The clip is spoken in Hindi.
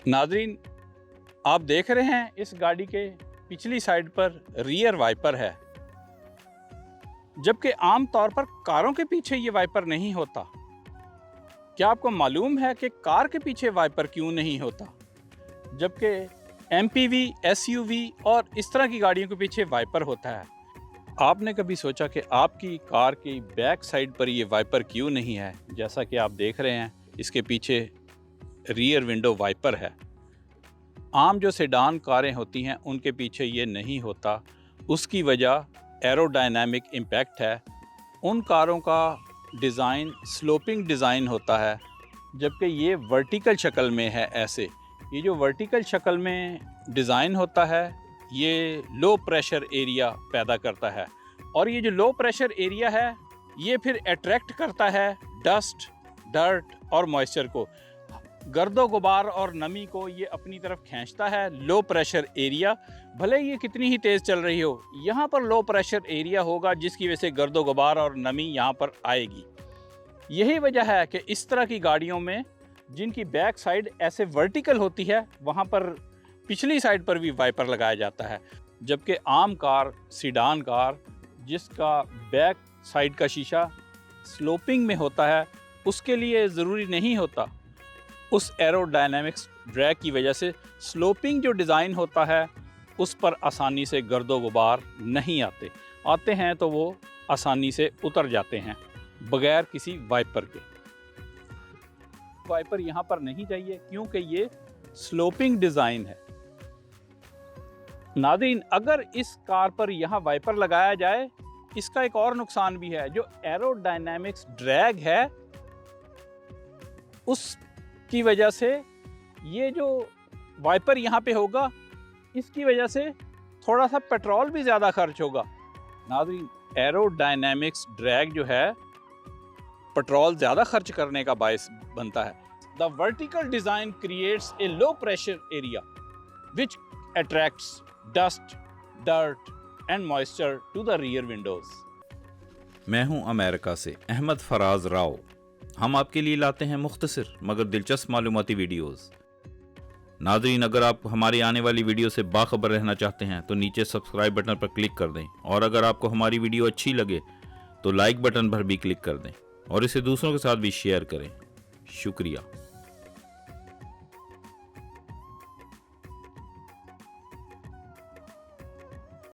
नाज़रीन, आप देख रहे हैं इस गाड़ी के पिछली साइड पर रियर वाइपर है, जबकि आम तौर पर कारों के पीछे ये वाइपर नहीं होता। क्या आपको मालूम है कि कार के पीछे वाइपर क्यों नहीं होता, जबकि एमपीवी, एसयूवी और इस तरह की गाड़ियों के पीछे वाइपर होता है? आपने कभी सोचा कि आपकी कार की बैक साइड पर ये वाइपर क्यों नहीं है? जैसा कि आप देख रहे हैं, इसके पीछे रियर विंडो वाइपर है। आम जो सेडान कारें होती हैं उनके पीछे ये नहीं होता। उसकी वजह एरोडायनामिक इम्पैक्ट है। उन कारों का डिज़ाइन स्लोपिंग डिज़ाइन होता है, जबकि ये वर्टिकल शक्ल में है। ऐसे ये जो वर्टिकल शक्ल में डिज़ाइन होता है, ये लो प्रेशर एरिया पैदा करता है, और ये जो लो प्रेशर एरिया है ये फिर अट्रैक्ट करता है डस्ट, डर्ट और मॉइस्चर को, गर्दो गुबार और नमी को ये अपनी तरफ खींचता है। लो प्रेशर एरिया, भले ये कितनी ही तेज़ चल रही हो, यहाँ पर लो प्रेशर एरिया होगा, जिसकी वजह से गर्दो गुबार और नमी यहाँ पर आएगी। यही वजह है कि इस तरह की गाड़ियों में जिनकी बैक साइड ऐसे वर्टिकल होती है, वहाँ पर पिछली साइड पर भी वाइपर लगाया जाता है। जबकि आम कार, सीडान कार, जिसका बैक साइड का शीशा स्लोपिंग में होता है, उसके लिए ज़रूरी नहीं होता। उस एरोडायनामिक्स ड्रैग की वजह से स्लोपिंग जो डिज़ाइन होता है उस पर आसानी से गर्दो गुबार नहीं आते हैं तो वो आसानी से उतर जाते हैं बगैर किसी वाइपर के। वाइपर यहाँ पर नहीं चाहिए क्योंकि ये स्लोपिंग डिज़ाइन है। नाज़रीन, अगर इस कार पर यहाँ वाइपर लगाया जाए, इसका एक और नुकसान भी है। जो एरोडायनामिक्स ड्रैग है उसकी वजह से ये जो वाइपर यहाँ पे होगा, इसकी वजह से थोड़ा सा पेट्रोल भी ज़्यादा खर्च होगा। नाज़रीन, एरोडायनामिक्स ड्रैग जो है पेट्रोल ज़्यादा खर्च करने का बायस बनता है। The vertical design creates a low pressure area which attracts dust, dirt and moisture to the rear windows. मैं हूं अमेरिका से अहमद फराज राव। हम आपके लिए लाते हैं मुख्तसर मगर दिलचस्प मालूमाती वीडियोस। नाज़रीन, अगर आप हमारी आने वाली वीडियो से बाखबर रहना चाहते हैं तो नीचे सब्सक्राइब बटन पर क्लिक कर दें, और अगर आपको हमारी वीडियो अच्छी लगे तो लाइक बटन पर भी क्लिक कर दें और इसे दूसरों के साथ भी शेयर करें। शुक्रिया।